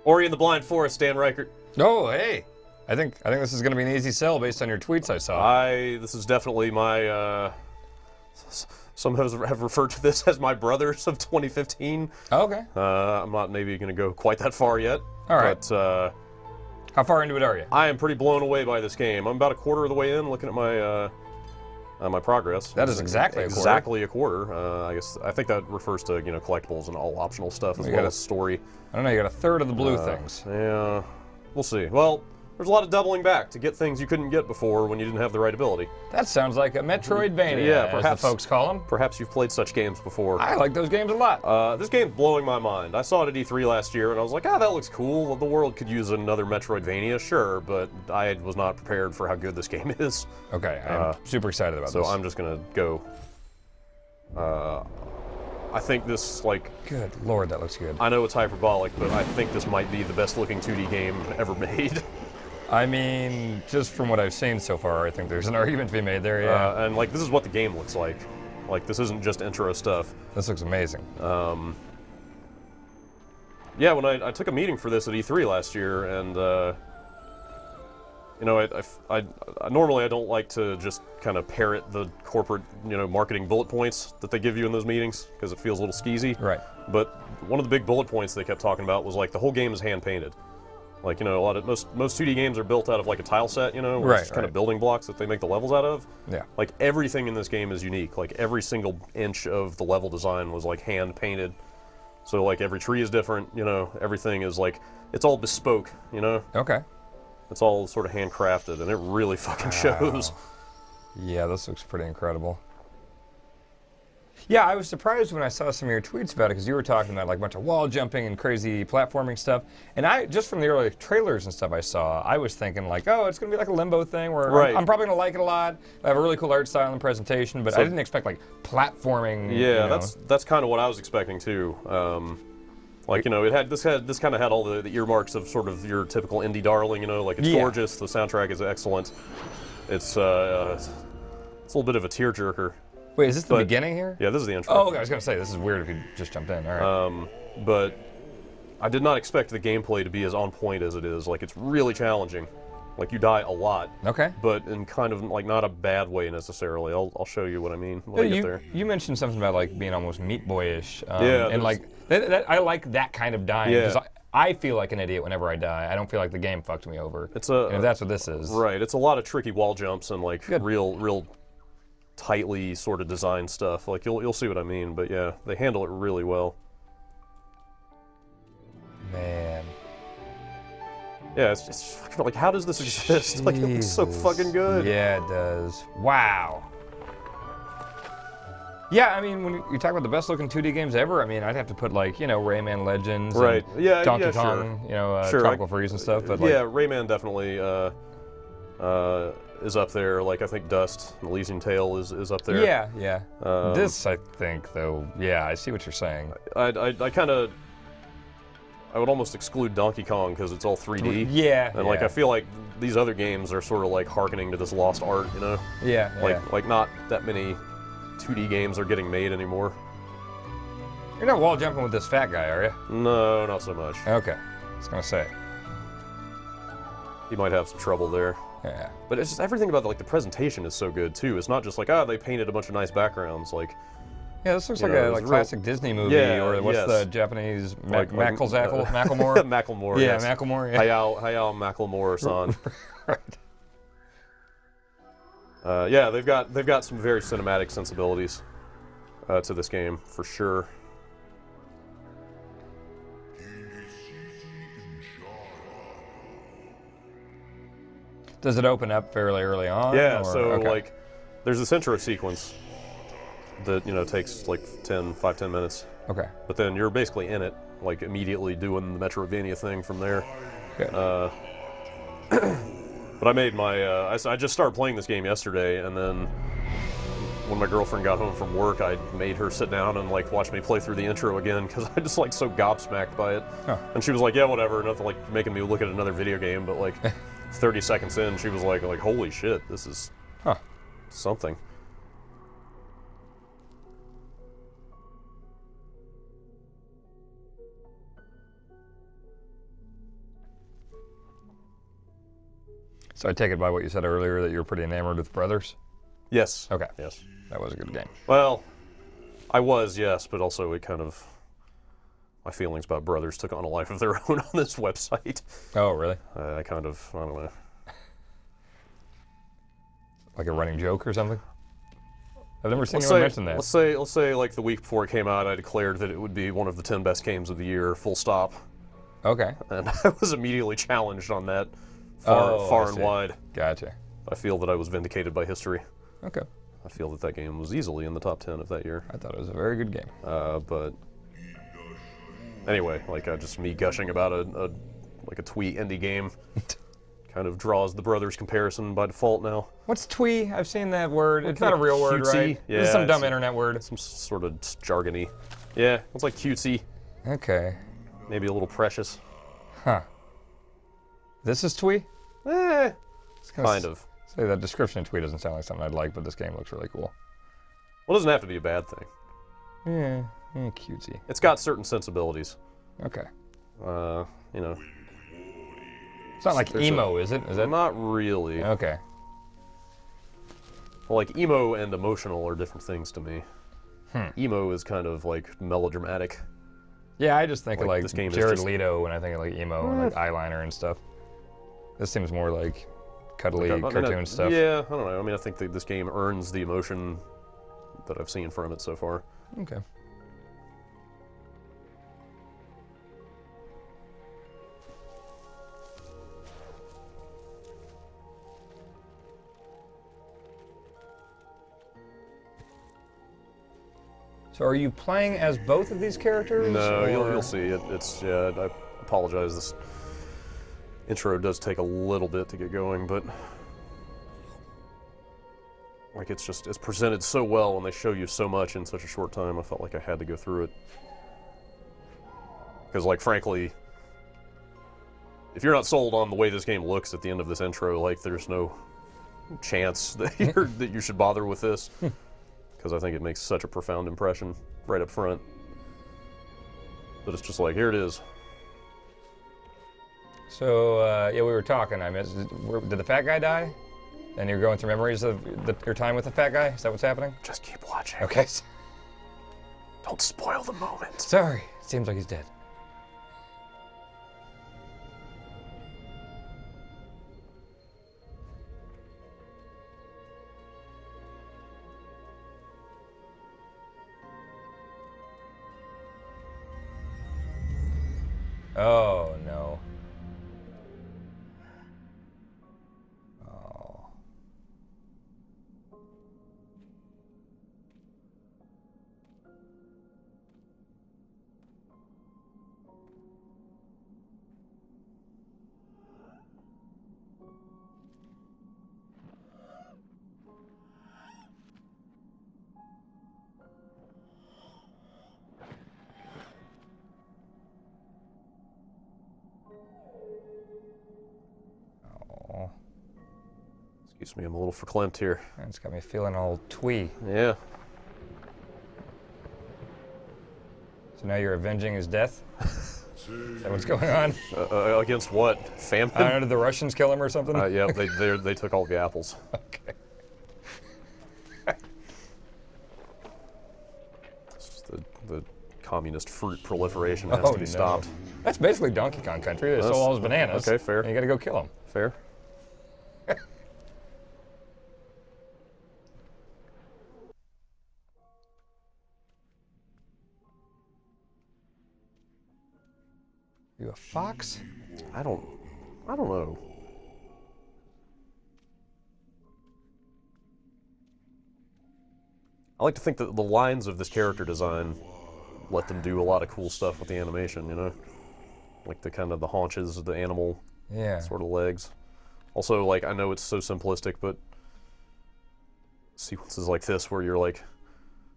Ori and the Blind Forest, Dan Reichert. Oh, hey. I think this is going to be an easy sell based on your tweets I saw. This is definitely my, some have referred to this as my Brothers of 2015. Oh, okay. I'm not maybe going to go quite that far yet. All right. But, how far into it are you? I am pretty blown away by this game. I'm about a quarter of the way in, looking at my progress. That is exactly a quarter. I think that refers to collectibles and all optional stuff as well as story. I don't know. You got a third of the blue things. Yeah, we'll see. Well, there's a lot of doubling back to get things you couldn't get before when you didn't have the right ability. That sounds like a Metroidvania, yeah, as perhaps the folks call them. Perhaps you've played such games before. I like those games a lot. This game's blowing my mind. I saw it at E3 last year, and I was like, that looks cool. The world could use another Metroidvania, sure, but I was not prepared for how good this game is. Okay, I'm super excited about this. So I'm just going to go... I think this, Good Lord, that looks good. I know it's hyperbolic, but I think this might be the best-looking 2D game ever made. I mean, just from what I've seen so far, I think there's an argument to be made there, yeah. And, this is what the game looks like. This isn't just intro stuff. This looks amazing. Yeah, when I took a meeting for this at E3 last year, and, normally I don't like to just kind of parrot the corporate, marketing bullet points that they give you in those meetings, because it feels a little skeezy. Right. But one of the big bullet points they kept talking about was, the whole game is hand-painted. A lot of most 2D games are built out of a tile set, where it's kind of building blocks that they make the levels out of. Yeah. Everything in this game is unique. Every single inch of the level design was hand painted. So every tree is different, everything is it's all bespoke, Okay. It's all sort of handcrafted, and it really fucking shows. Yeah, this looks pretty incredible. Yeah, I was surprised when I saw some of your tweets about it, because you were talking about a bunch of wall jumping and crazy platforming stuff. And just from the early trailers and stuff I saw, I was thinking oh, it's going to be like a Limbo thing where I'm probably going to like it a lot. I have a really cool art style and presentation, but I didn't expect platforming. Yeah, that's kind of what I was expecting too. It had this kind of had all the earmarks of sort of your typical indie darling. It's gorgeous. The soundtrack is excellent. It's a little bit of a tearjerker. Wait, is this the beginning here? Yeah, this is the intro. Oh, okay, I was going to say, this is weird if you just jumped in. All right. But I did not expect the gameplay to be as on point as it is. It's really challenging. You die a lot. Okay. But in kind of, not a bad way necessarily. I'll show you what I mean when I get there. You mentioned something about, being almost Meat Boy-ish. Yeah. And, I like that kind of dying. Yeah. Because I feel like an idiot whenever I die. I don't feel like the game fucked me over. And if that's what this is. Right. It's a lot of tricky wall jumps and, real tightly sort of designed stuff. You'll see what I mean, but yeah, they handle it really well. Man. Yeah, it's just fucking how does this exist? It looks so fucking good. Yeah, it does. Wow. Yeah, I mean, when you talk about the best looking 2D games ever, I mean, I'd have to put Rayman Legends, right? And yeah, Donkey Kong, sure. Tropical Freeze and stuff. But yeah, Rayman definitely is up there. I think Dust, Elysian Tale is up there. Yeah. This, I think, though, yeah, I see what you're saying. I would almost exclude Donkey Kong because it's all 3D. Yeah. And I feel like these other games are sort of hearkening to this lost art, Yeah. Not that many 2D games are getting made anymore. You're not wall jumping with this fat guy, are you? No, not so much. Okay. I was gonna say. He might have some trouble there. Yeah. But it's just everything about the presentation is so good too. It's not just they painted a bunch of nice backgrounds. Yeah, this looks like a classic Disney movie, or what's the Japanese Macklemore? Macklemore. Yeah, yes. Macklemore. Yeah. Hayao Macklemore-san. Right. Yeah, they've got some very cinematic sensibilities to this game for sure. Does it open up fairly early on? Yeah, so there's this intro sequence that takes 5-10 minutes. Okay. But then you're basically in it, immediately doing the Metroidvania thing from there. Good. But I made my I just started playing this game yesterday, and then when my girlfriend got home from work, I made her sit down and watch me play through the intro again because I just so gobsmacked by it. Huh. And she was like, "Yeah, whatever," nothing making me look at another video game, but 30 seconds in, she was like, "Holy shit, this is something." So I take it by what you said earlier that you were pretty enamored with Brothers? Yes. Okay. Yes. That was a good game. Well, I was, yes, but also it kind of... My feelings about Brothers took on a life of their own on this website. Oh, really? I don't know. Like a running joke or something? I've never seen anyone mention that. Let's say like the week before it came out, I declared that it would be one of the 10 best games of the year, full stop. Okay. And I was immediately challenged on that far and wide. Gotcha. I feel that I was vindicated by history. Okay. I feel that game was easily in the top 10 of that year. I thought it was a very good game. But anyway, like just me gushing about a twee indie game kind of draws the Brothers comparison by default now. What's twee? I've seen that word. It's not a real word, right? Yeah, it's some dumb internet word. Some sort of jargony. Yeah, it's like cutesy. Okay. Maybe a little precious. Huh. This is twee? Kind of. Say that description of twee doesn't sound like something I'd like, but this game looks really cool. Well, it doesn't have to be a bad thing. Yeah, cutesy. It's got certain sensibilities. Okay. You know. It's not like emo, is it? Is that not really? Okay. Well, like emo and emotional are different things to me. Emo is kind of like melodramatic. Yeah, I just think of like this game Jared is just... Leto when I think of like emo and like eyeliner and stuff. This seems more like cuddly cartoon stuff. Yeah, I don't know. I mean, I think that this game earns the emotion that I've seen from it so far. Okay. So are you playing as both of these characters? No, you'll see. Yeah, I apologize. This intro does take a little bit to get going, but like it's presented so well and they show you so much in such a short time. I felt like I had to go through it. Because like frankly, if you're not sold on the way this game looks at the end of this intro, like there's no chance that you should bother with this. Because I think it makes such a profound impression right up front. But it's just like, here it is. So, yeah, we were talking. I missed, did the fat guy die? And you're going through memories of your time with the fat guy? Is that what's happening? Just keep watching. Okay. Don't spoil the moment. Sorry. Seems like he's dead. Oh, no. Oh. Excuse me, I'm a little verklempt here. It's got me feeling all twee. Yeah. So now you're avenging his death? Is that what's going on? Against what? Famine? I don't know, did the Russians kill him or something? Yeah, they took all the apples. Okay. The communist fruit proliferation has to be stopped. That's basically Donkey Kong Country. They stole all his bananas. Okay, fair. And you gotta go kill him. Fair. You a fox? I don't know. I like to think that the lines of this character design let them do a lot of cool stuff with the animation, you know? Like the kind of the haunches of the animal sort of legs. Also, like, I know it's so simplistic, but sequences like this where you're like,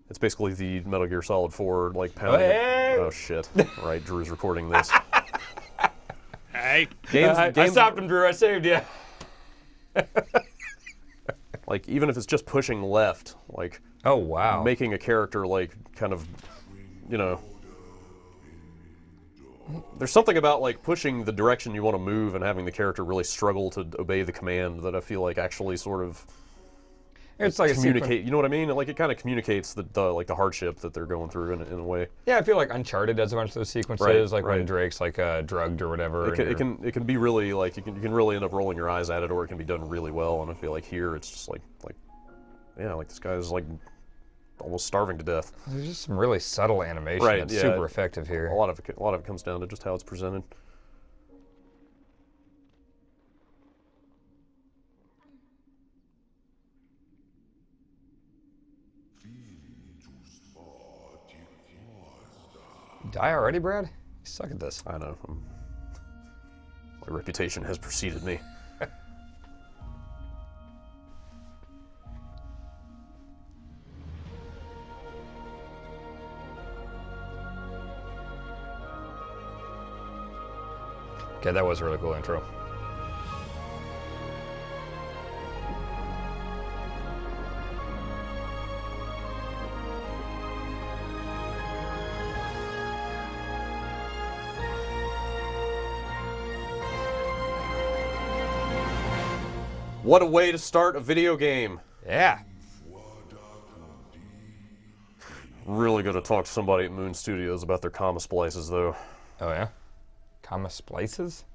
it's basically the Metal Gear Solid 4, like, pounding. Oh, shit. Right, Drew's recording this. Hey. Games, I stopped him, Drew. I saved you. Like, even if it's just pushing left, like, oh, wow. making a character, like, kind of, you know, there's something about like pushing the direction you want to move and having the character really struggle to obey the command that I feel like actually sort of it's like communicate. You know what I mean? Like it kind of communicates the like the hardship that they're going through in a way. Yeah, I feel like Uncharted does a bunch of those sequences, like when Drake's like drugged or whatever. It can be really like you can really end up rolling your eyes at it, or it can be done really well. And I feel like here it's just like this guy's like almost starving to death. There's just some really subtle animation that's super effective here. A lot of it comes down to just how it's presented. Die already, Brad? You suck at this. I know. My reputation has preceded me. Okay, that was a really cool intro. What a way to start a video game. Yeah. Really gonna talk to somebody at Moon Studios about their comma splices, though. Oh, yeah? Comma splices?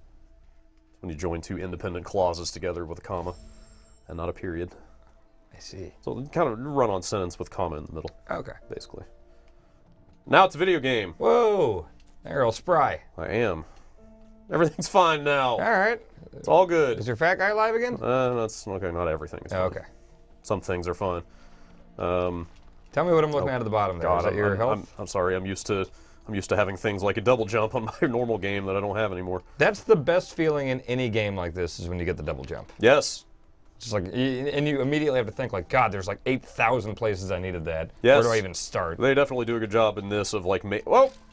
When you join two independent clauses together with a comma and not a period. I see. So kind of run-on sentence with comma in the middle. Okay. Basically. Now it's a video game. Whoa! They're all spry. I am. Everything's fine now. All right. It's all good. Is your fat guy alive again? That's okay. Not everything is fine. Okay. Some things are fine. Tell me what I'm looking at the bottom there. God, Is that your health? I'm sorry. I'm used to having things like a double jump on my normal game that I don't have anymore. That's the best feeling in any game like this is when you get the double jump. Yes. It's just like, and you immediately have to think like, God, there's like 8,000 places I needed that. Yes. Where do I even start? They definitely do a good job in this of like,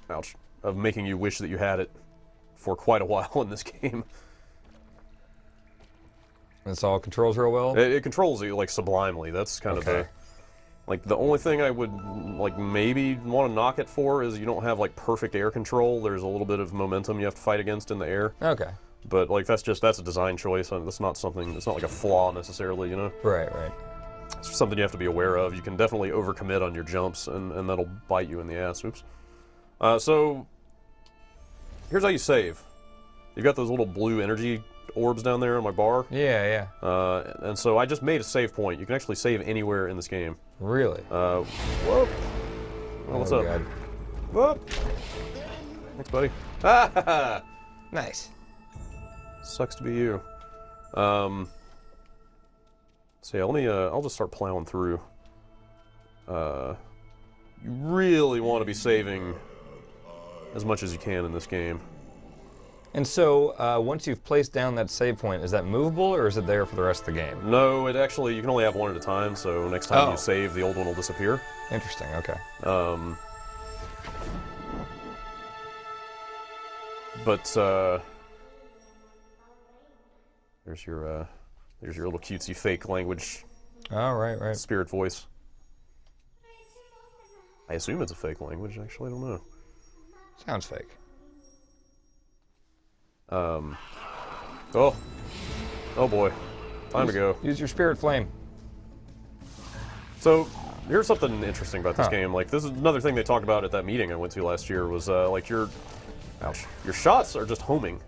ouch, of making you wish that you had it for quite a while in this game. This all controls real well? It controls you like sublimely. That's kind of the only thing I would like maybe want to knock it for is you don't have like perfect air control. There's a little bit of momentum you have to fight against in the air. Okay. But like that's a design choice. That's not something. It's not like a flaw necessarily, you know. Right. It's just something you have to be aware of. You can definitely overcommit on your jumps, and that'll bite you in the ass. Oops. So here's how you save. You've got those little blue energy orbs down there on my bar. Yeah. And so I just made a save point. You can actually save anywhere in this game. Really? Whoa. Oh, what's up? God. Whoop. Thanks, buddy. Ah, nice. sucks to be you. So yeah, let me. I'll just start plowing through. You really want to be saving as much as you can in this game. And so, once you've placed down that save point, is that movable or is it there for the rest of the game? No, it actually, you can only have one at a time, so next time you save, the old one will disappear. Interesting, okay. There's your little cutesy fake language. Oh, right. Spirit voice. I assume it's a fake language, actually, I don't know. Sounds fake. Oh boy. Time to go. Use your spirit flame. So, here's something interesting about this game. Like, this is another thing they talked about at that meeting I went to last year was, like, your shots are just homing.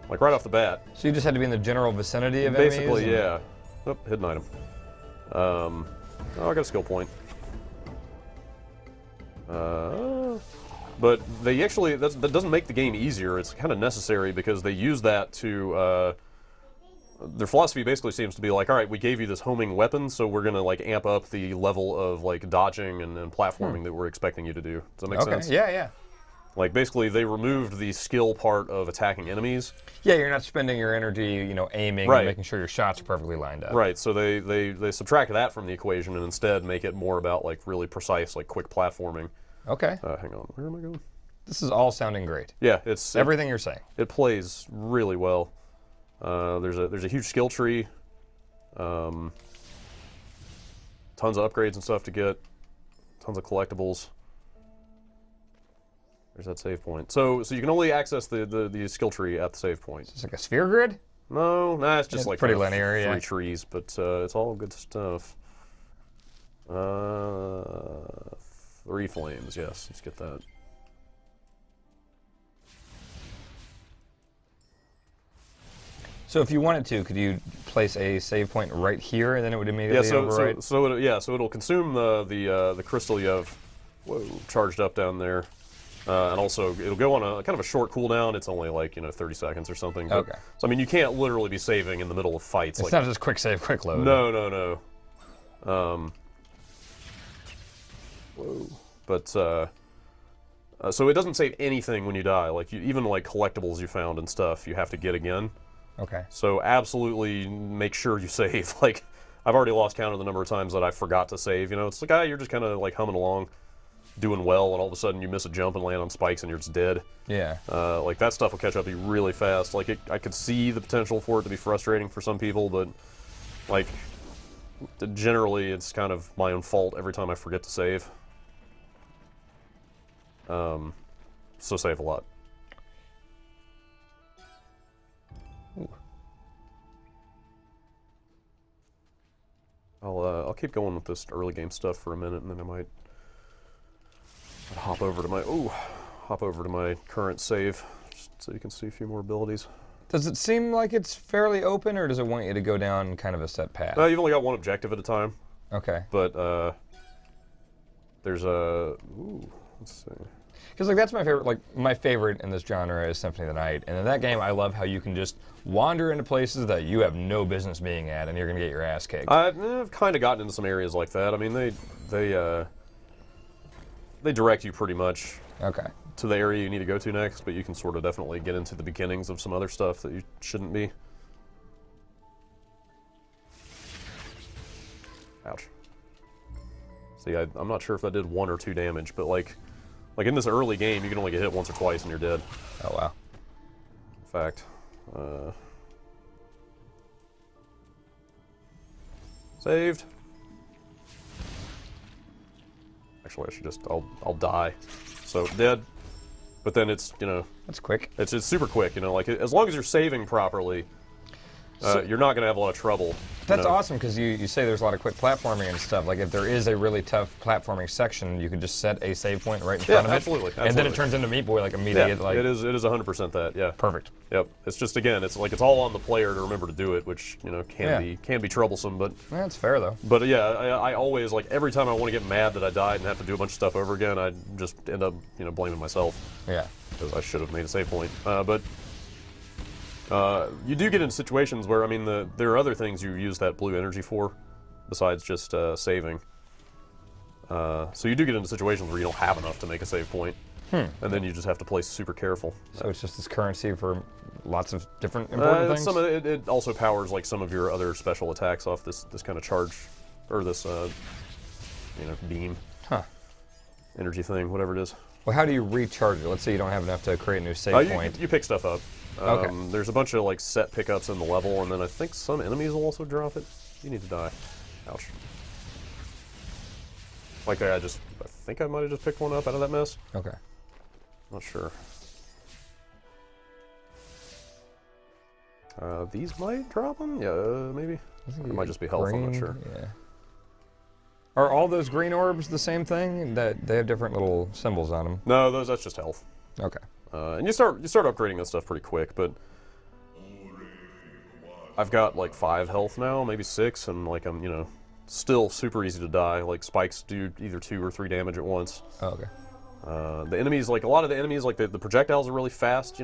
Like, right off the bat. So you just had to be in the general vicinity of enemies? Basically, yeah. Oh, hidden item. Oh, I got a skill point. But they actually, that doesn't make the game easier. It's kind of necessary because they use that to, their philosophy basically seems to be like, all right, we gave you this homing weapon, so we're going to like amp up the level of like dodging and platforming that we're expecting you to do. Does that make sense? Yeah. Like basically they removed the skill part of attacking enemies. Yeah, you're not spending your energy, aiming and making sure your shots are perfectly lined up. Right, so they subtract that from the equation and instead make it more about like really precise, like quick platforming. Okay. Hang on, where am I going? This is all sounding great. Yeah, it's everything you're saying. It plays really well. There's a huge skill tree. Tons of upgrades and stuff to get. Tons of collectibles. There's that save point. So you can only access the skill tree at the save point. It's like a sphere grid? No, nah, it's just like pretty linear, yeah. 3 trees, but it's all good stuff. 3 flames, yes. Let's get that. So if you wanted to, could you place a save point right here, and then it would immediately overwrite? So it'll consume the crystal you have charged up down there, and also it'll go on a kind of a short cooldown. It's only like 30 seconds or something. But, okay. So I mean, you can't literally be saving in the middle of fights. It's not just quick save, quick load. No. But so it doesn't save anything when you die. Like even like collectibles you found and stuff, you have to get again. Okay. So absolutely make sure you save. Like, I've already lost count of the number of times that I forgot to save. It's like, you're just kind of like humming along, doing well, and all of a sudden you miss a jump and land on spikes and you're just dead. Yeah. Like, that stuff will catch up to you really fast. Like, I could see the potential for it to be frustrating for some people, but, like, generally it's kind of my own fault every time I forget to save. So save a lot. I'll keep going with this early game stuff for a minute, and then I might hop over to my current save, just so you can see a few more abilities. Does it seem like it's fairly open, or does it want you to go down kind of a set path? You've only got one objective at a time. Okay. But there's a let's see. Because like that's my favorite. Like my favorite in this genre is Symphony of the Night, and in that game, I love how you can just wander into places that you have no business being at, and you're gonna get your ass kicked. I've kind of gotten into some areas like that. I mean, they direct you pretty much to the area you need to go to next, but you can sort of definitely get into the beginnings of some other stuff that you shouldn't be. Ouch. See, I'm not sure if that did 1 or 2 damage, but like in this early game, you can only get hit once or twice and you're dead. Oh, wow. In fact, saved. Actually, I should just, I'll die. So, dead. But then it's, That's quick. It's super quick, like, as long as you're saving properly, you're not going to have a lot of trouble. That's awesome, because you say there's a lot of quick platforming and stuff. Like, if there is a really tough platforming section, you can just set a save point right in front of it. Absolutely. And then it turns into Meat Boy, like, immediately. Yeah, it is 100% that, yeah. Perfect. Yep. It's just, again, it's like it's all on the player to remember to do it, which, can be troublesome, but... That's fair, though. But, yeah, I always, like, every time I want to get mad that I died and have to do a bunch of stuff over again, I just end up, blaming myself. Yeah. Because I should have made a save point. But... you do get into situations where, I mean, there are other things you use that blue energy for, besides just saving. So you do get into situations where you don't have enough to make a save point, and then you just have to play super careful. So it's just this currency for lots of different important things? Some of it also powers like some of your other special attacks off this kind of charge, or this beam, energy thing, whatever it is. Well, how do you recharge it? Let's say you don't have enough to create a new save point. You pick stuff up. Okay. There's a bunch of like set pickups in the level, and then I think some enemies will also drop it. You need to die. Ouch. Like I think I might have just picked one up out of that mess. Okay. Not sure. These might drop them? Yeah, maybe. It might just be health, I'm not sure. Yeah. Are all those green orbs the same thing? That they have different little symbols on them? No, that's just health. Okay. And you start upgrading that stuff pretty quick, but I've got like 5 health now, maybe 6, and like I'm, still super easy to die. Like spikes do either 2 or 3 damage at once. Oh, okay. The enemies, like a lot of the enemies, like the projectiles are really fast,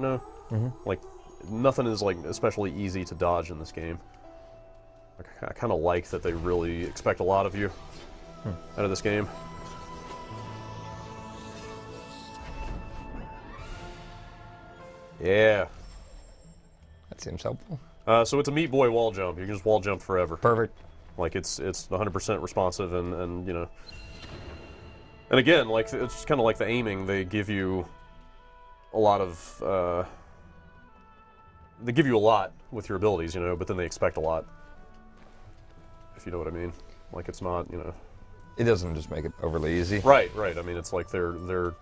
Like nothing is like especially easy to dodge in this game. Like, I kind of like that they really expect a lot of you out of this game. Yeah. That seems helpful. So it's a Meat Boy wall jump. You can just wall jump forever. Perfect. Like it's 100% responsive and and again, like it's kind of like the aiming. They give you a lot of they give you a lot with your abilities, but then they expect a lot. If you know what I mean. Like it's not, It doesn't just make it overly easy. Right. I mean, it's like they're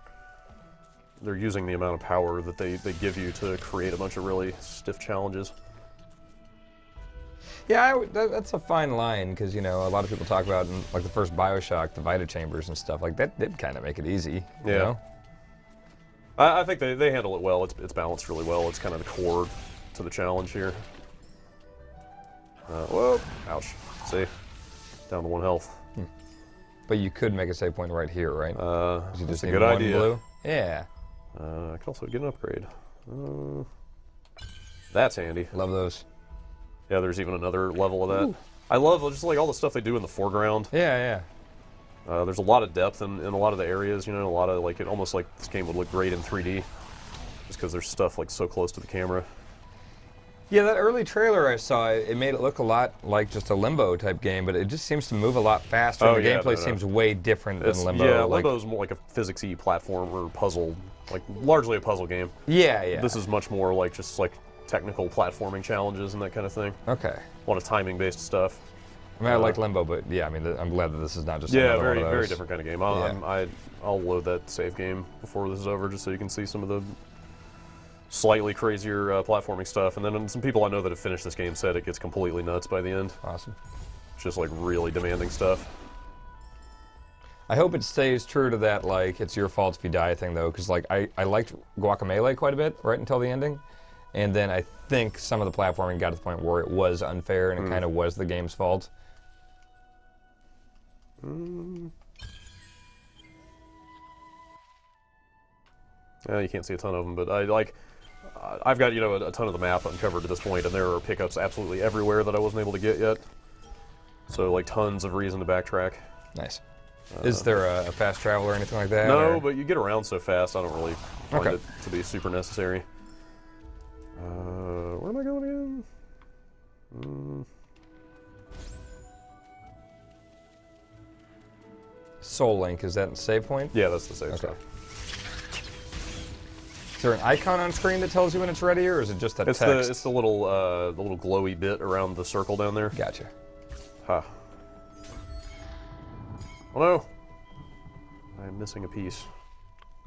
they're using the amount of power that they give you to create a bunch of really stiff challenges. Yeah, that's a fine line because, you know, a lot of people talk about in, like the first Bioshock, the Vita chambers and stuff like that did kind of make it easy. Yeah. You know? I think they handle it well. It's balanced really well. It's kind of the core to the challenge here. Whoa! Ouch. See, down to 1 health. But you could make a save point right here, right? You That's a good idea. Blue. Yeah. I could also get an upgrade. That's handy. Love those. Yeah, there's even another level of that. Ooh. I love just like all the stuff they do in the foreground. Yeah, yeah. There's a lot of depth in a lot of the areas, you know, a lot of like, it almost like this game would look great in 3D. Just because there's stuff like so close to the camera. Yeah, that early trailer I saw, it made it look a lot like just a Limbo type game, but it just seems to move a lot faster. The gameplay seems way different than Limbo. Yeah, Limbo's more like a physics-y platformer puzzle, like largely a puzzle game. Yeah, yeah. This is much more like just like technical platforming challenges and that kind of thing. Okay. A lot of timing-based stuff. I mean, I like Limbo, but yeah, I mean, I'm glad that this is not just very different kind of game. I'll load that save game before this is over, just so you can see some of the slightly crazier platforming stuff. And then some people I know that have finished this game said it gets completely nuts by the end. Awesome. It's just like really demanding stuff. I hope it stays true to that, like, it's your fault if you die thing, though, because like I liked Guacamelee quite a bit right until the ending. And then I think some of the platforming got to the point where it was unfair and it kind of was the game's fault. Yeah, you can't see a ton of them, but I've got, you know, a ton of the map uncovered at this point, and there are pickups absolutely everywhere that I wasn't able to get yet. So, like, tons of reason to backtrack. Nice. Is there a fast travel or anything like that? No, but you get around so fast, I don't really find it to be super necessary. Where am I going again? Soul Link, is that the save point? Yeah, that's the save stuff. Is there an icon on screen that tells you when it's ready, or is it just that text? It's the little glowy bit around the circle down there. Gotcha. Huh. Oh no! I'm missing a piece.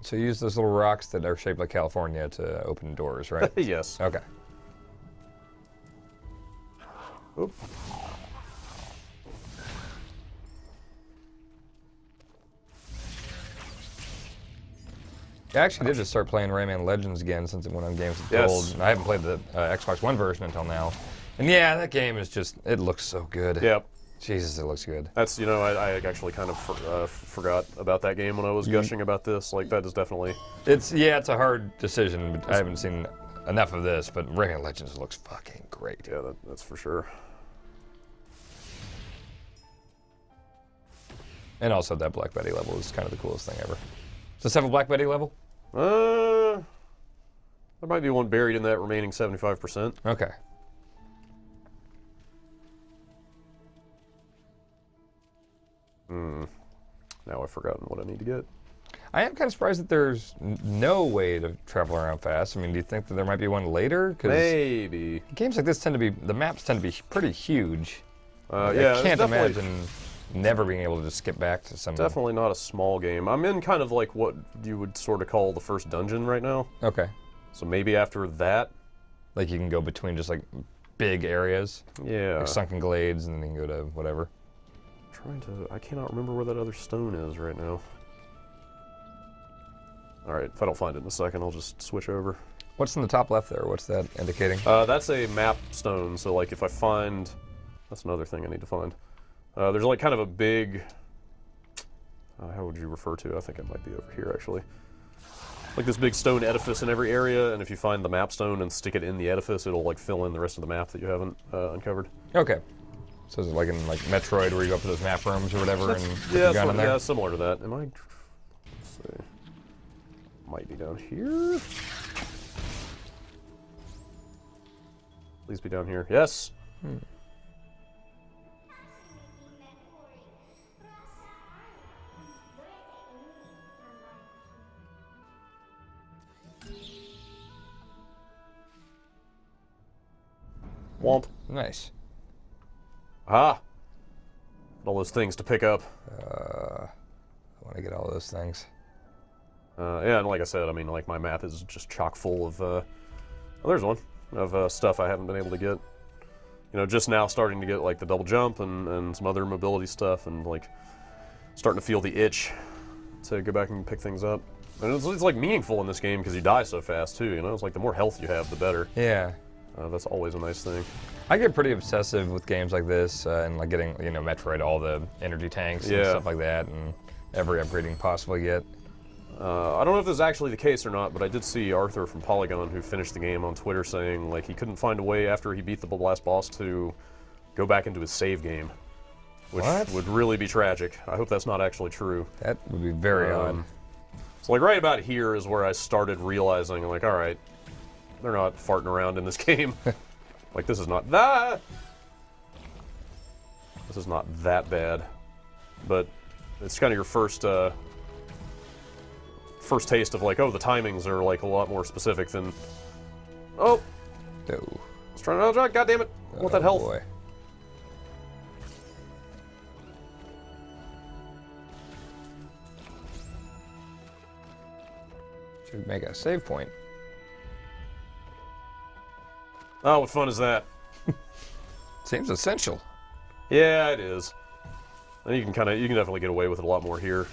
So you use those little rocks that are shaped like California to open doors, right? Yes. Okay. Oop. I actually did just start playing Rayman Legends again since it went on Games with Gold. I haven't played the Xbox One version until now. And yeah, that game is just, it looks so good. Yep. Jesus, it looks good. That's, you know, I actually kind of forgot about that game when I was gushing about this. Like, that is definitely... It's a hard decision. But I haven't seen enough of this, but Rayman Legends looks fucking great. Yeah, that's for sure. And also that Black Betty level is kind of the coolest thing ever. Does this have a Black Betty level? There might be one buried in that remaining 75%. Okay. Now I've forgotten what I need to get. I am kind of surprised that there's no way to travel around fast. I mean, do you think that there might be one later? Maybe. Games like this tend to be, the maps tend to be pretty huge. Yeah, I can't imagine never being able to just skip back to some... Definitely not a small game. I'm in kind of like what you would sort of call the first dungeon right now. Okay. So maybe after that... Like you can go between just like big areas? Yeah. Like sunken glades and then you can go to whatever. I cannot remember where that other stone is right now. Alright, if I don't find it in a second, I'll just switch over. What's in the top left there? What's that indicating? That's a map stone, so like if I find... That's another thing I need to find. There's like kind of a big... how would you refer to it? I think it might be over here, actually. Like this big stone edifice in every area, and if you find the map stone and stick it in the edifice, it'll like fill in the rest of the map that you haven't uncovered. Okay. So is it like in like Metroid where you go up to those map rooms or whatever and put the gun in there? Yeah, similar to that. Am I... Let's see. Might be down here. Please be down here. Yes! Womp. Nice. Ah! All those things to pick up. I want to get all those things. Yeah, and like I said, I mean, like my map is just chock full of. Oh, there's one of stuff I haven't been able to get. You know, just now starting to get like the double jump and some other mobility stuff, and like starting to feel the itch to go back and pick things up. And it's like meaningful in this game because you die so fast too. You know, it's like the more health you have, the better. Yeah. That's always a nice thing. I get pretty obsessive with games like this and like getting, you know, Metroid, all the energy tanks and stuff like that, and every upgrade you can possibly get. I don't know if this is actually the case or not, but I did see Arthur from Polygon, who finished the game, on Twitter saying like he couldn't find a way after he beat the last boss to go back into his save game, which would really be tragic. I hope that's not actually true. That would be very odd. So like right about here is where I started realizing like, all right, they're not farting around in this game. Like this is not that. This is not that bad, but it's kind of your first taste of like, oh, the timings are like a lot more specific than. Oh. No. I was trying to. Oh, God damn it! I want that health. Boy. Should make a save point. Oh, what fun is that? Seems essential. Yeah, it is. And you can definitely get away with it a lot more here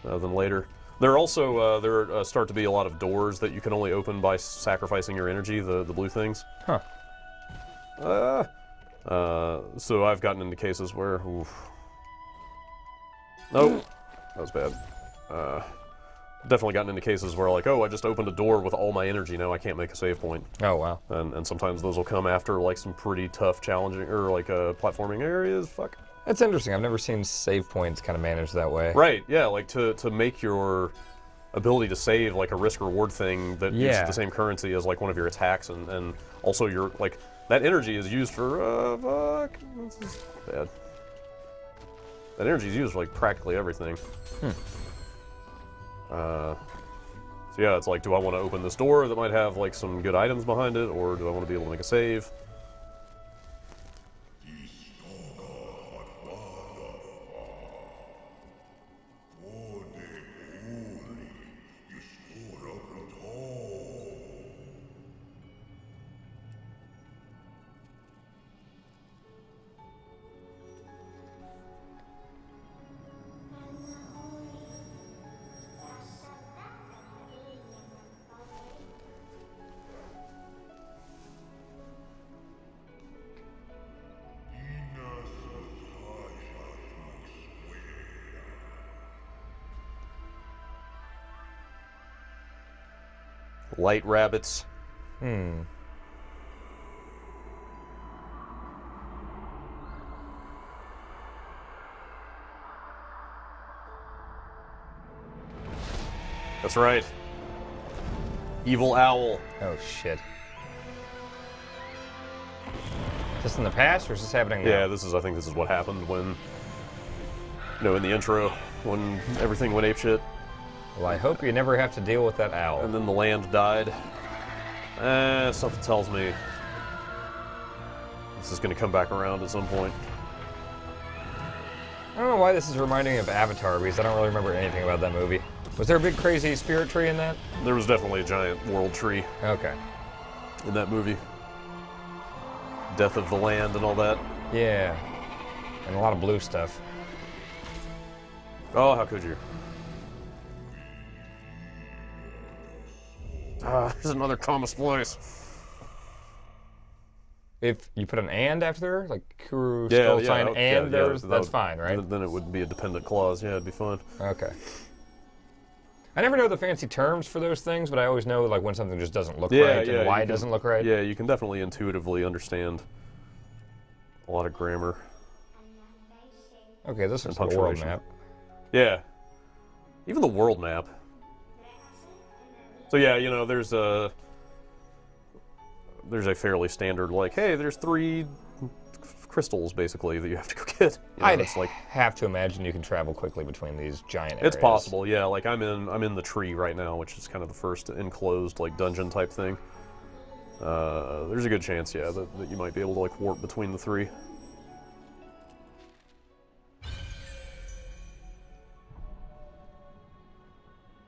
than later. There are also there start to be a lot of doors that you can only open by sacrificing your energy, the blue things. Huh. So I've gotten into cases where, oof. Nope, that was bad. Definitely gotten into cases where like, oh, I just opened a door with all my energy, now I can't make a save point. Oh, wow. And sometimes those will come after like some pretty tough, challenging, or like platforming areas. Fuck. That's interesting. I've never seen save points kind of managed that way. Right, yeah, like to make your ability to save like a risk-reward thing that uses the same currency as like one of your attacks, and also your, like, that energy is used for, fuck, this is bad. That energy is used for like practically everything. So yeah, it's like, do I want to open this door that might have like some good items behind it, or do I want to be able to make a save? Light rabbits. That's right. Evil owl. Oh, shit. Is this in the past, or is this happening now? Yeah, I think this is what happened when, you know, in the intro, when everything went apeshit. Well, I hope you never have to deal with that owl. And then the land died. Something tells me this is going to come back around at some point. I don't know why this is reminding me of Avatar, because I don't really remember anything about that movie. Was there a big crazy spirit tree in that? There was definitely a giant world tree. Okay. In that movie. Death of the land and all that. Yeah. And a lot of blue stuff. Oh, how could you? There's another comma splice. If you put an and after there, like Kuru skull sign and that's fine, right? Then it would be a dependent clause. Yeah, it'd be fine. Okay. I never know the fancy terms for those things, but I always know like when something just doesn't look right and why it doesn't look right. Yeah, you can definitely intuitively understand a lot of grammar. Okay, this is the world map. Yeah. Even the world map. So yeah, you know, there's a fairly standard, like, hey, there's 3 crystals basically that you have to go get. You know, I'd have to imagine you can travel quickly between these giant areas. It's possible, yeah. Like I'm in the tree right now, which is kind of the first enclosed like dungeon type thing. There's a good chance, yeah, that you might be able to like warp between the 3.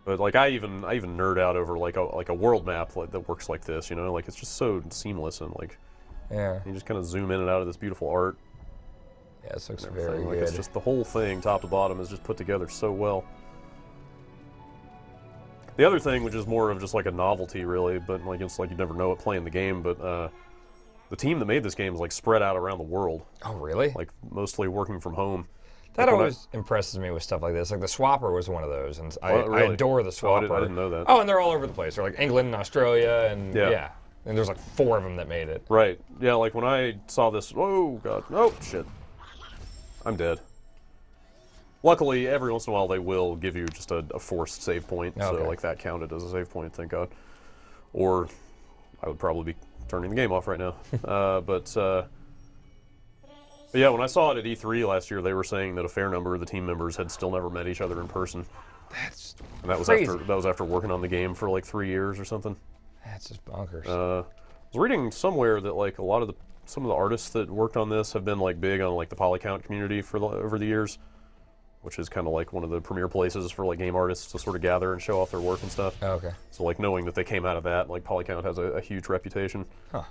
But like I even nerd out over like a world map that works like this, you know, like it's just so seamless and like you just kind of zoom in and out of this beautiful art. Yeah, this looks very like good. it's just the whole thing, top to bottom, is just put together so well. The other thing, which is more of just like a novelty, really, but like it's like you never know it playing the game, but the team that made this game is like spread out around the world. Oh, really? Like mostly working from home. That always impresses me with stuff like this. Like the Swapper was one of those, and I really? adore the Swapper. I didn't know that. Oh, and they're all over the place. They're like England and Australia, and yeah. And there's like 4 of them that made it. Right. Yeah, like when I saw this, oh, God. Oh, shit. I'm dead. Luckily, every once in a while they will give you just a forced save point, so like that counted as a save point, thank God. Or I would probably be turning the game off right now. But yeah, when I saw it at E3 last year, they were saying that a fair number of the team members had still never met each other in person. And that was crazy. after working on the game for like 3 years or something. That's just bonkers. I was reading somewhere that like some of the artists that worked on this have been like big on like the polycount community over the years, which is kind of like one of the premier places for like game artists to sort of gather and show off their work and stuff. Oh, okay. So like knowing that they came out of that, like polycount has a huge reputation. Huh.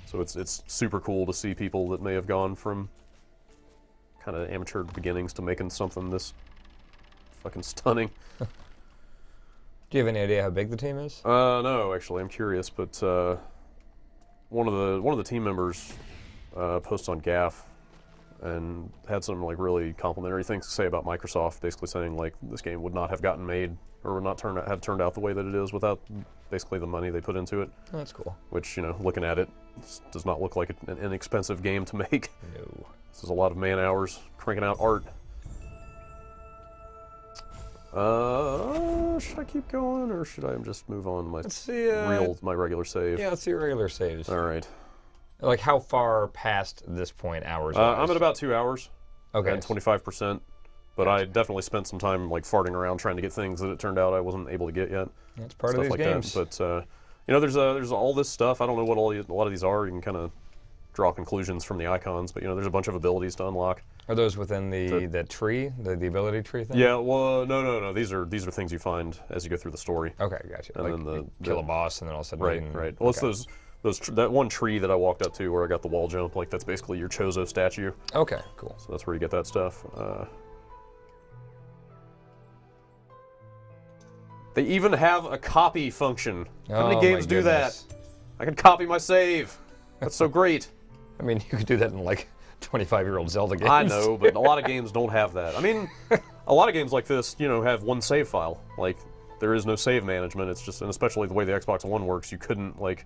So it's super cool to see people that may have gone from kind of amateur beginnings to making something this fucking stunning. Do you have any idea how big the team is? No, actually, I'm curious, but one of the team members posted on Gaff and had some like really complimentary things to say about Microsoft, basically saying like this game would not have gotten made or would not have turned out the way that it is without basically the money they put into it. Oh, that's cool. Which, you know, looking at it, does not look like an inexpensive game to make. No. This is a lot of man hours cranking out art. Should I keep going or should I just move on to my regular save? Yeah, let's see your regular saves. All right. Like how far past this point, hours? I'm at about 2 hours. Okay. And 25%. But I definitely spent some time like farting around trying to get things that it turned out I wasn't able to get yet. That's part Stuff of these like games. That. But you know, there's all this stuff. I don't know what a lot of these are. You can kind of draw conclusions from the icons, but you know, there's a bunch of abilities to unlock. Are those within the tree, the ability tree thing? Yeah. Well, no. These are things you find as you go through the story. Okay, gotcha. And like then you kill a boss, and then all of a sudden. Right. Well, okay. it's that one tree that I walked up to where I got the wall jump. Like that's basically your Chozo statue. Okay, cool. So that's where you get that stuff. They even have a copy function. How many games do that? I can copy my save. That's so great. I mean, you could do that in like 25-year-old Zelda games. I know, but a lot of games don't have that. I mean, a lot of games like this, you know, have one save file. Like, there is no save management. It's just, and especially the way the Xbox One works, you couldn't, like,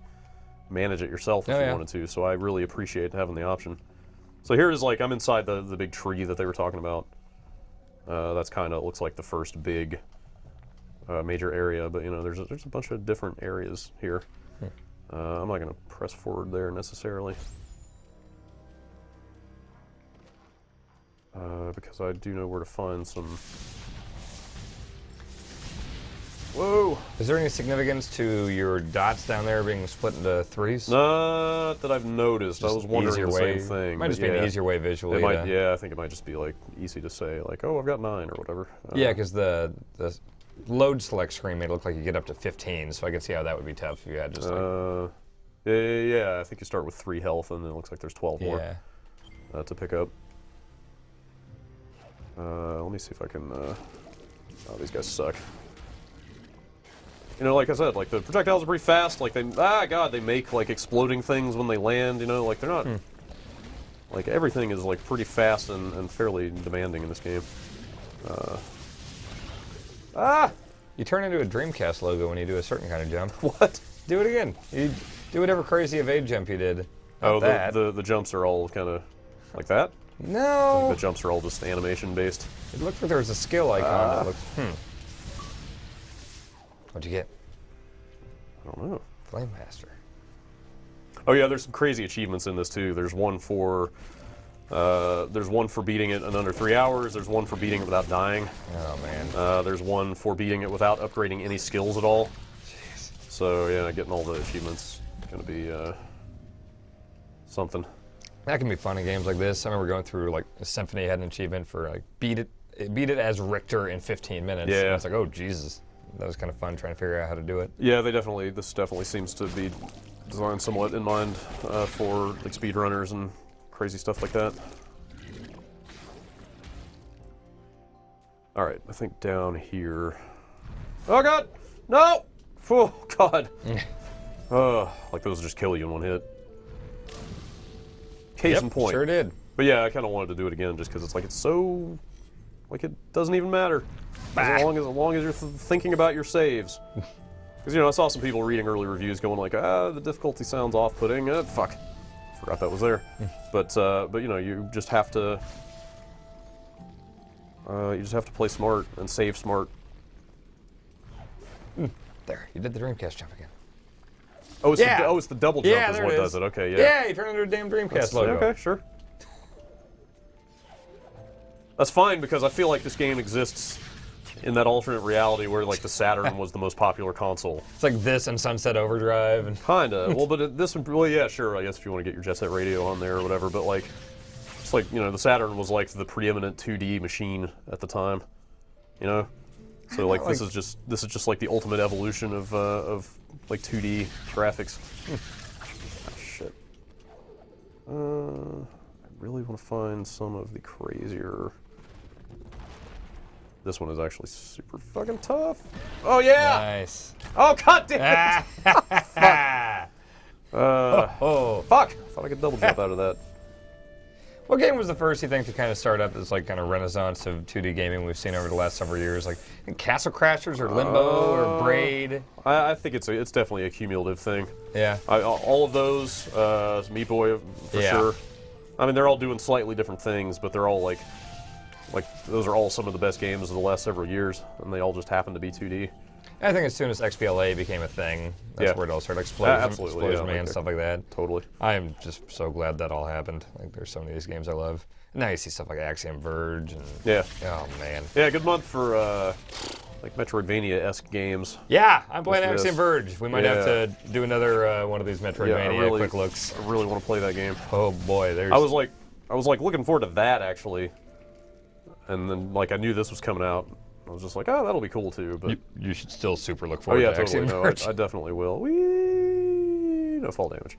manage it yourself if you wanted to. So I really appreciate having the option. So here is, like, I'm inside the big tree that they were talking about. That's kind of, looks like the first big major area, but, you know, there's a bunch of different areas here. I'm not going to press forward there necessarily. Because I do know where to find some... Whoa! Is there any significance to your dots down there being split into threes? Not that I've noticed. Just I was wondering the same thing. Might just be an easier way visually. Yeah, I think it might just be like easy to say, like, oh, I've got 9 or whatever. Yeah, because the load select screen made it look like you get up to 15, so I could see how that would be tough if you had just like... Yeah, I think you start with 3 health, and then it looks like there's 12 more to pick up. Let me see if I can... Oh, these guys suck. You know, like I said, like the projectiles are pretty fast. Like they make like exploding things when they land. You know, like they're not. Like everything is like pretty fast and fairly demanding in this game. You turn into a Dreamcast logo when you do a certain kind of jump. What? Do it again. You do whatever crazy evade jump you did. Oh, the jumps are all kind of like that? No. Like the jumps are all just animation based. It looked like there was a skill icon that looked. What'd you get? I don't know. Flame Master. Oh yeah, there's some crazy achievements in this too. There's one for beating it in under 3 hours. There's one for beating it without dying. Oh man. There's one for beating it without upgrading any skills at all. Jeez. So yeah, getting all the achievements is gonna be something. That can be fun in games like this. I remember going through like a Symphony had an achievement for like beat it beat it as Richter in 15 minutes. Yeah. And it's like, oh Jesus, that was kind of fun trying to figure out how to do it. Yeah, this definitely seems to be designed somewhat in mind for like speedrunners and crazy stuff like that. All right, I think down here. Oh God, no! Oh God. Like those just kill you in one hit. Case in point. Sure did. But yeah, I kind of wanted to do it again just because it's like it's so, like it doesn't even matter as long as you're thinking about your saves. Because I saw some people reading early reviews going like, the difficulty sounds off-putting. Fuck, forgot that was there. but you just have to play smart and save smart. There, you did the Dreamcast jump again. Oh, it's the double jump is what does it. Okay, yeah. Yeah, you turn into a damn Dreamcast logo. Okay, sure. That's fine because I feel like this game exists in that alternate reality where like the Saturn was the most popular console. It's like this and Sunset Overdrive and kinda. Well, but this one, well, yeah, sure. I guess if you want to get your Jet Set Radio on there or whatever, but like, it's like the Saturn was like the preeminent 2D machine at the time. So like this is just like the ultimate evolution of like 2D graphics. Oh, shit. I really want to find some of the crazier. This one is actually super fucking tough. Oh yeah! Nice. Oh God damn it! Fuck. Fuck! I thought I could double jump out of that. What game was the first you think to kind of start up this like kind of renaissance of 2D gaming we've seen over the last several years? Like Castle Crashers or Limbo or Braid? I think it's definitely a cumulative thing. Yeah. All of those, Meat Boy for sure. I mean, they're all doing slightly different things, but they're all like those are all some of the best games of the last several years, and they all just happen to be 2D. I think as soon as XBLA became a thing, that's where it all started. Explosion Man, stuff like that. Totally. I am just so glad that all happened. Like, there's so many of these games I love. And now you see stuff like Axiom Verge and oh man. Yeah, good month for like Metroidvania-esque games. Yeah, I'm playing Axiom Verge. We might have to do another one of these Metroidvania quick looks. I really want to play that game. Oh boy, there's. I was like looking forward to that actually, and then like I knew this was coming out. I was just like, oh, that'll be cool too. But you should still super look forward to totally. Axiom Verge. I definitely will. No fall damage.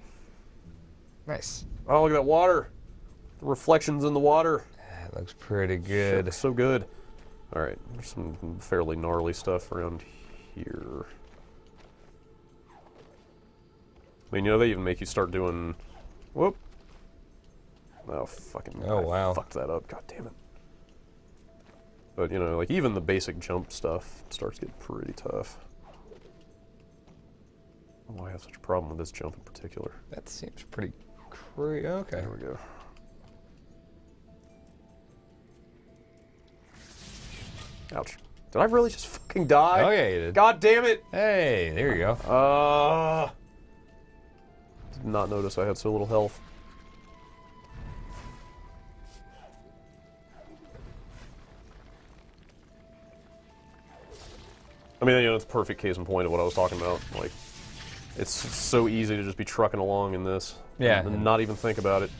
Nice. Oh, look at that water. The reflections in the water. That looks pretty good. Shit, so good. All right, there's some fairly gnarly stuff around here. I mean, they even make you start doing. Whoop. Oh, fucking. Oh, wow. I fucked that up. God damn it. But, like even the basic jump stuff starts getting pretty tough. Oh, I have such a problem with this jump in particular. That seems pretty crazy. Okay. There we go. Ouch. Did I really just fucking die? Oh, yeah, you did. God damn it! Hey, there you go. Did not notice I had so little health. I mean, it's a perfect case in point of what I was talking about. Like, it's so easy to just be trucking along in this. Yeah. And not even think about it.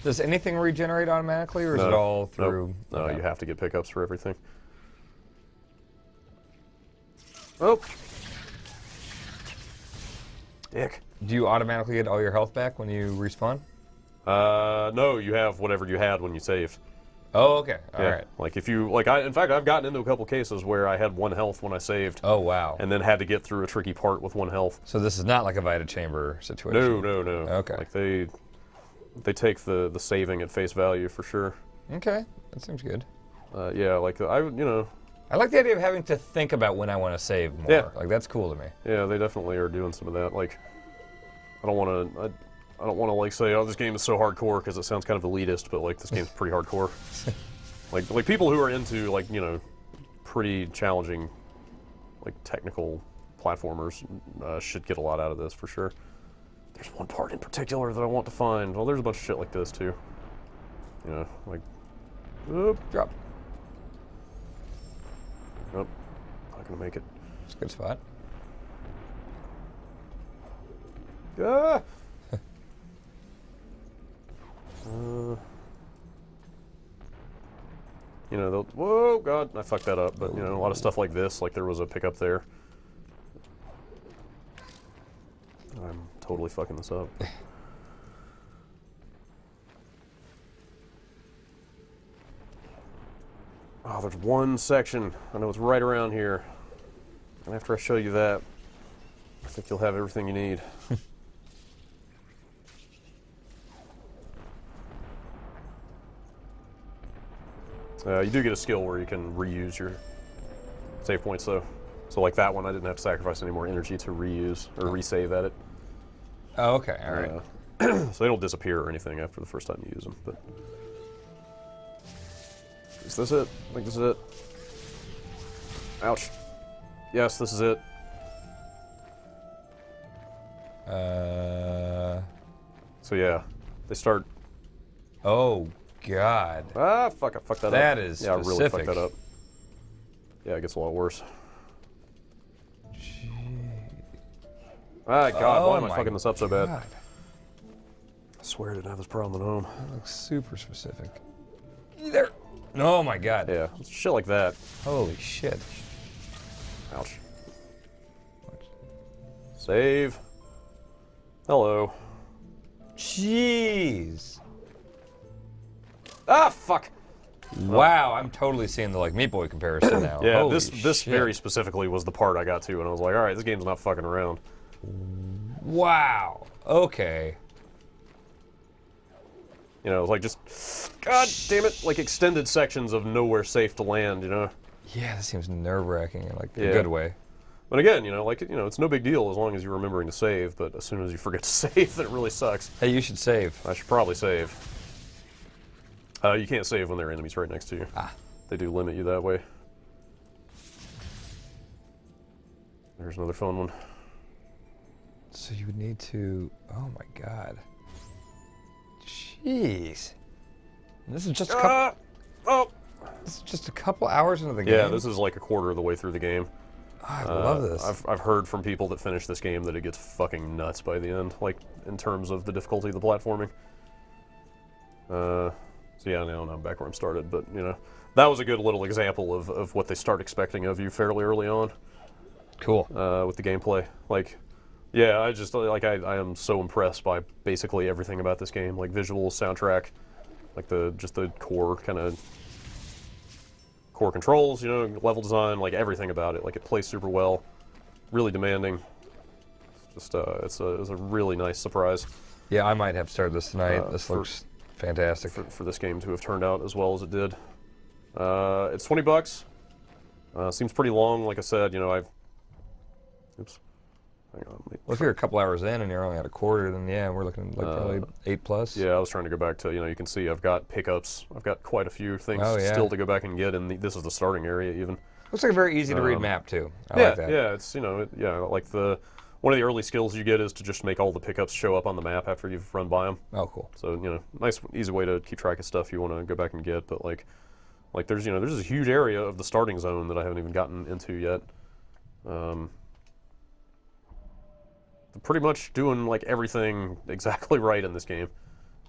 Does anything regenerate automatically, or is it all through? Nope. No, you have to get pickups for everything. Oh. Dick. Do you automatically get all your health back when you respawn? No, you have whatever you had when you saved. Oh, okay. All right. Like if you in fact, I've gotten into a couple cases where I had 1 health when I saved. Oh wow. And then had to get through a tricky part with 1 health. So this is not like a Vita Chamber situation. No. Okay. Like they take the saving at face value for sure. Okay, that seems good. Yeah, like I like the idea of having to think about when I want to save more. Yeah. Like that's cool to me. Yeah, they definitely are doing some of that. Like, I don't want to like say, oh, this game is so hardcore because it sounds kind of elitist, but like this game's pretty hardcore. like people who are into like pretty challenging, like technical platformers should get a lot out of this for sure. There's one part in particular that I want to find. Well, there's a bunch of shit like this too. Like, oop, drop. Nope, not gonna make it. It's a good spot. Ah! You know, they'll, whoa, God, I fucked that up. But, you know, a lot of stuff like this, like there was a pickup there. I'm totally fucking this up. Oh, there's one section. I know it's right around here. And after I show you that, I think you'll have everything you need. You do get a skill where you can reuse your save points, though. So like that one, I didn't have to sacrifice any more energy to reuse or resave at it. Oh, okay, all right. So they don't disappear or anything after the first time you use them. But is this it? I think this is it. Ouch. Yes, this is it. So yeah, they start. Oh God. Ah, fuck! I fucked that up. That is yeah, specific. I really fucked that up. Yeah, it gets a lot worse. Ah, God, why am I fucking this up so bad? I swear I didn't have this problem at home. That looks super specific. There. Oh my God. Yeah, shit like that. Holy shit. Ouch. Save. Hello. Jeez. Ah, fuck. Wow, I'm totally seeing the like Meat Boy comparison now. Yeah, Holy this shit. very specifically was the part I got to, and I was like, all right, this game's not fucking around. Wow. Okay. You know, like just, God damn it, like extended sections of nowhere safe to land, you know? Yeah, this seems nerve-wracking in like a good way. But again, you know, like, you know, it's no big deal as long as you're remembering to save, but as soon as you forget to save, then it really sucks. Hey, you should save. I should probably save. You can't save when there are enemies right next to you. Ah. They do limit you that way. There's another fun one. So you would need to, oh my God. Jeez. And this is just a couple, this is just a couple hours into the game? Yeah, this is like a quarter of the way through the game. Oh, I love this. I've heard from people that finish this game that it gets fucking nuts by the end, like in terms of the difficulty of the platforming. So yeah, now I'm back where I started, but you know, that was a good little example of what they start expecting of you fairly early on. Cool. With the gameplay. Like, yeah, I am so impressed by basically everything about this game, like visuals, soundtrack, like just the core controls, you know, level design, like everything about it. Like it plays super well, really demanding. It's just it's a really nice surprise. Yeah, I might have started this tonight. This looks fantastic. For this game to have turned out as well as it did. It's $20. Seems pretty long, like I said, you know, oops. Hang on. Well, if you're a couple hours in and you're only at a quarter, then yeah, we're looking like probably 8+. Yeah, I was trying to go back to, you know, you can see I've got pickups. I've got quite a few things still to go back and get, and this is the starting area even. Looks like a very easy to read map too. I like that. Yeah, it's, you know, like one of the early skills you get is to just make all the pickups show up on the map after you've run by them. Oh, cool. So, you know, nice, easy way to keep track of stuff you want to go back and get, but like there's, you know, there's a huge area of the starting zone that I haven't even gotten into yet. Pretty much doing like everything exactly right in this game.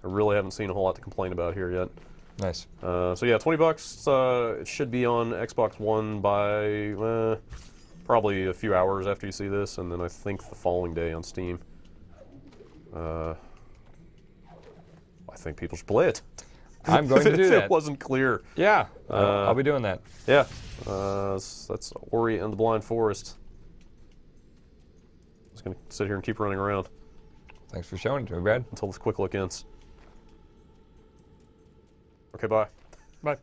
I really haven't seen a whole lot to complain about here yet. Nice. So yeah, $20. It should be on Xbox One by probably a few hours after you see this, and then I think the following day on Steam. I think people should play it. I'm going to do if that. It wasn't clear. Yeah, I'll be doing that. Yeah, that's Ori and the Blind Forest. Just gonna sit here and keep running around. Thanks for showing it to me, Brad. Until this quick look ends. Okay, bye. Bye.